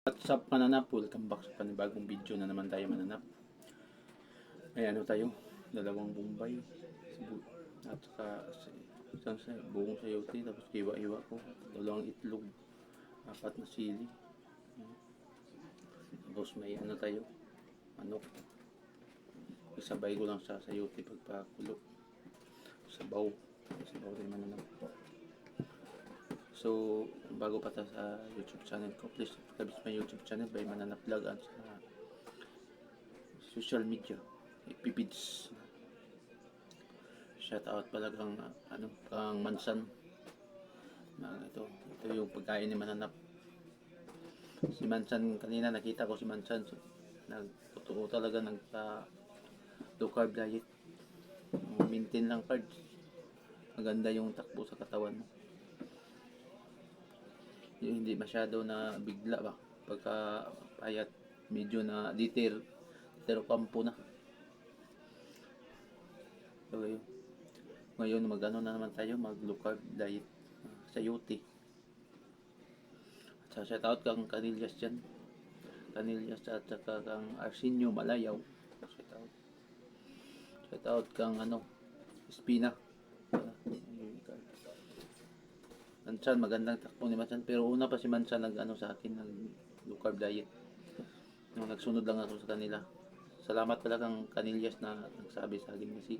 What's up mananap? Welcome back sa panibagong video na naman tayo mananap. May ano tayo, dalawang bombay at saka isang buong sayote, tapos iwa-iwa ko, dalawang itlog, apat na sili, tapos may ano tayo, manok. Isabay ko lang sa sayote pagpakulo, sabaw tayo mananap. So, bago pa tayo sa YouTube channel ko, please subscribe sa my YouTube channel by Mananap Vlog at sa social media, ipipids. Shout out pala kang kang Mansan. Ito yung pagkain ni Mananap. Si Mansan kanina nakita ko si Mansan, so, nagtotoo talaga low carb diet. Maintain lang carbs. Maganda yung takbo sa katawan mo. Yung hindi masyado na bigla ba pagka payat, medyo na detail pero kampo na. So ngayon magano na naman tayo, mag low carb diet, sayote. At shout out kang Canillas dyan, Canillas at saka kang Arsenio Malayaw. Shout out kang Espina. Mansan, magandang takbo ni Mansan. Pero una pa si Mansan sa akin, nag low carb diet. Nung nagsunod lang ako sa kanila. Salamat pala kang Canillas na nagsabi sa akin, kasi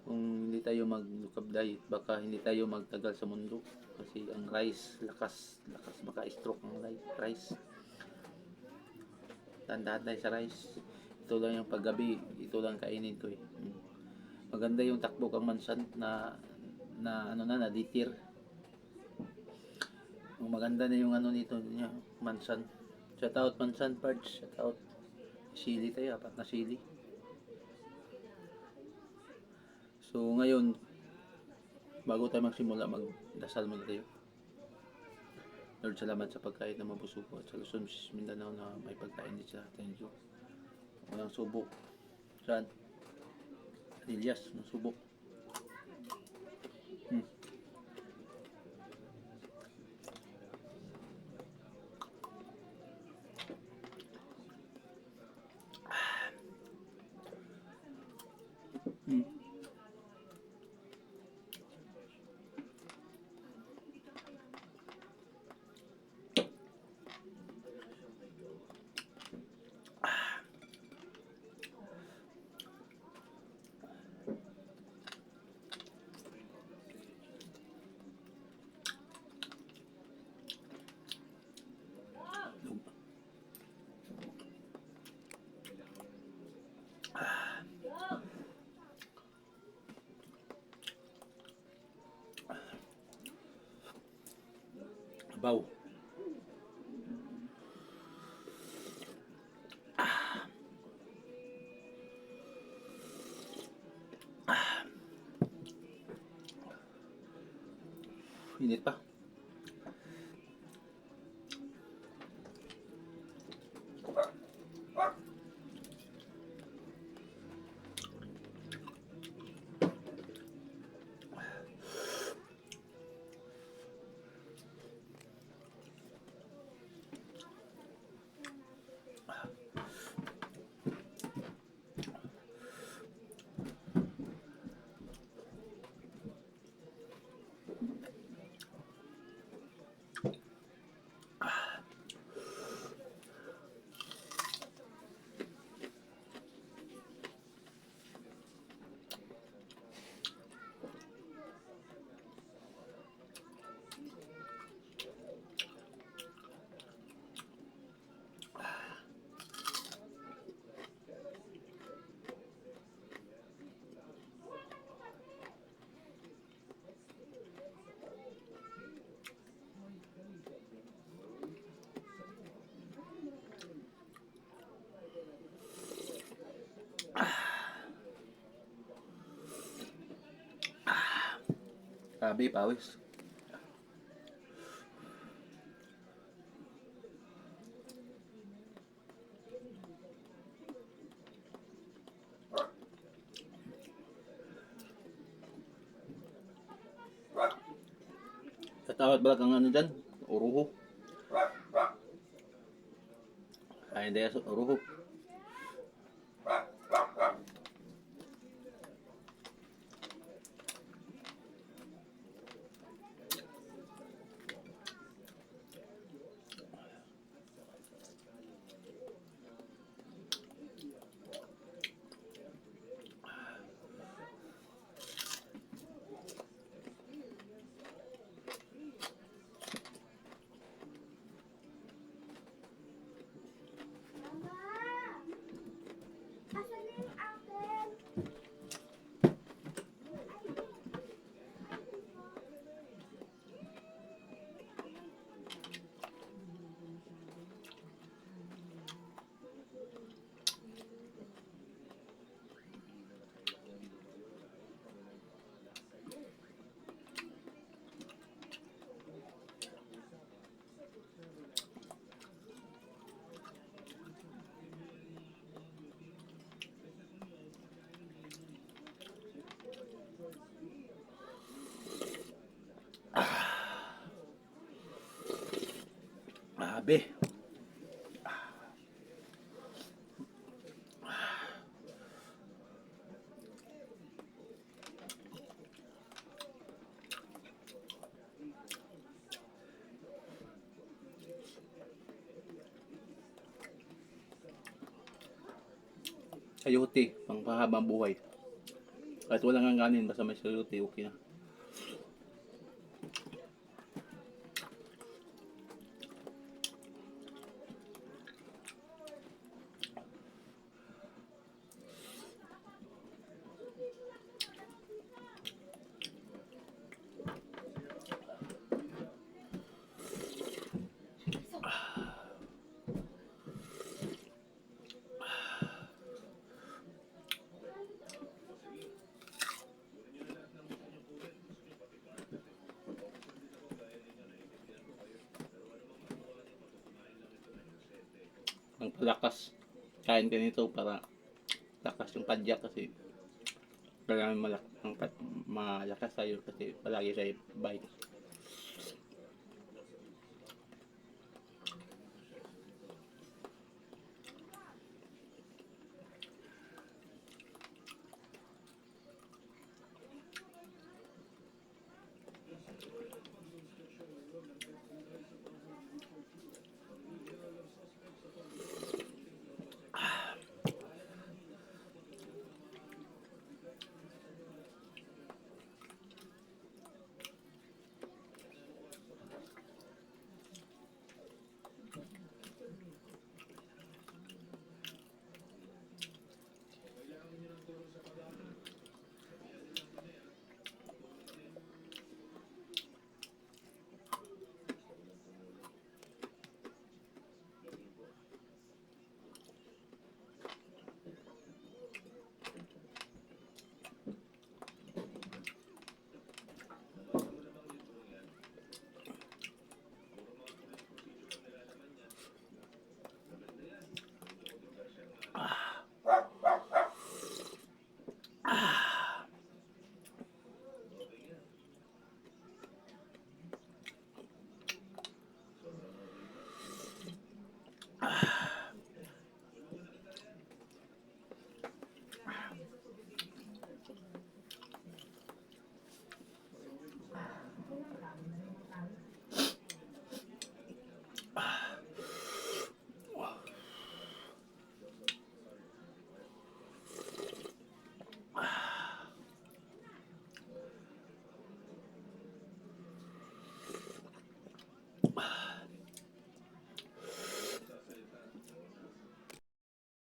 kung hindi tayo mag low carb diet, baka hindi tayo magtagal sa mundo. Kasi ang rice, lakas baka stroke ang rice. Tandaan tayo sa rice. Ito lang yung paggabi, ito lang kainin ko eh. Maganda yung takbo kang Mansan na deter. Maganda na yung nito niya, Mansan. Shout out Mansan Parts, shout out. Sili tayo, apat na sili. So ngayon, bago tayo magsimula, magdasal muna tayo. Lord, salamat sa pagkain na mabusog ko at sa Luzon, Mindanao na may pagkain din sa atin. Thank you. Walang subok. Saan? Elias, ng subok. Baw. Init pa. Grabe, pawis. Katawad ba kang dyan? Uruho. Kain tayo sa uruho. Grabe. Sayote, pangpahabang buhay. Kahit walang angganin, basta may sayote, okay na. Ang palakas. Kain ka nito para lakas yung padyak kasi kailangan malakas tayo kasi palagi tayo bike.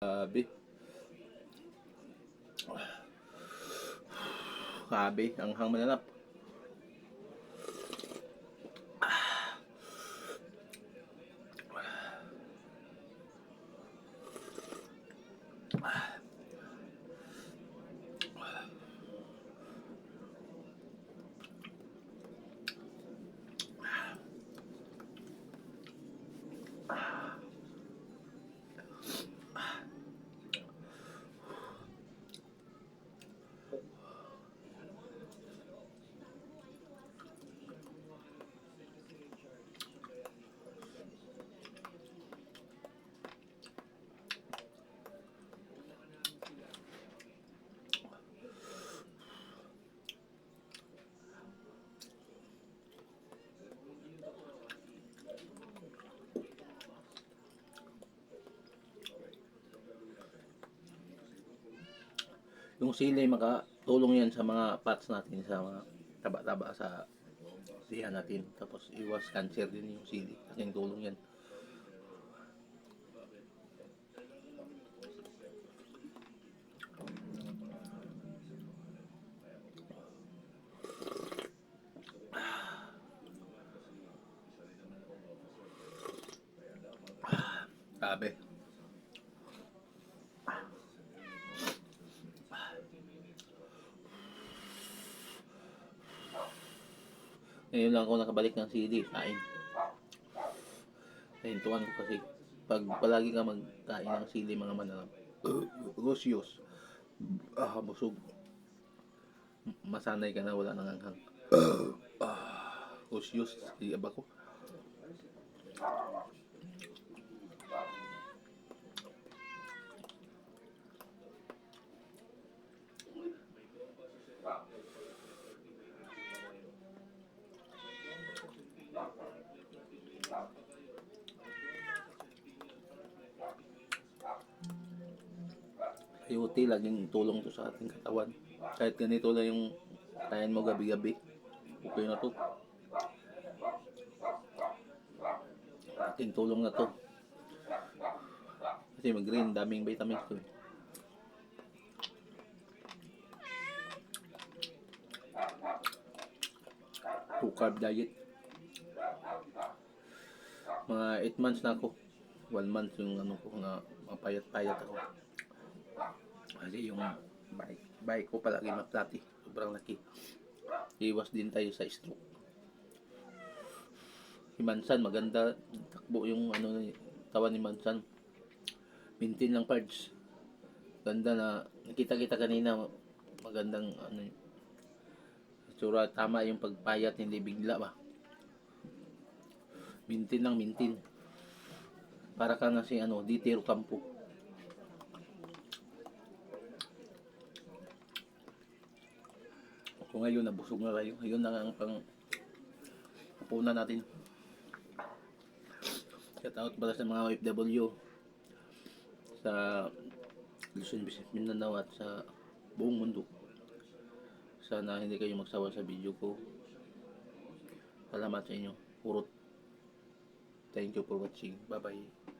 Grabe. Grabe, ang hang mananap. Yung sili, makatulong yan sa mga fats natin, sa mga taba-taba sa siya natin. Tapos iwas cancer din yung sili. Laking tulong yan. Sabi. Ngayon lang ako nakabalik ng sili. Kain. Nahintuan ko kasi pag palagi ka magkain ng sili mga mananap, Lucius, busog. Masanay ka na, wala nang anghang. Lucius, iaba ko. IoT, laging tulong to sa ating katawan. Kahit ganito lang yung kain mo gabi-gabi, okay na to. Ating tulong na to. Kasi mag-green, daming vitamins to. Low carb diet. Mga 8 months na ako. 1 month yung ano ko na mapayat-payat ako. Kasi yung bike ko palagi maplati. Sobrang laki. Iwas din tayo sa stroke. Si Mansan, maganda. Takbo yung ano, tawan ni Mansan. Maintain lang parts. Ganda na. Nakita kita kanina. Magandang ano. Tsura, tama yung pagpayat. Hindi bigla ba. Maintain lang, maintain. Para ka na si ano, Ditiro Campo. Kung ngayon nabusog na tayo, ayun na ang pang punan natin. Shout out pala sa mga OFW sa Luzon, Visayas, Mindanao at sa buong mundo. Sana hindi kayo magsawa sa video ko. Salamat sa inyo. Purot. Thank you for watching. Bye bye.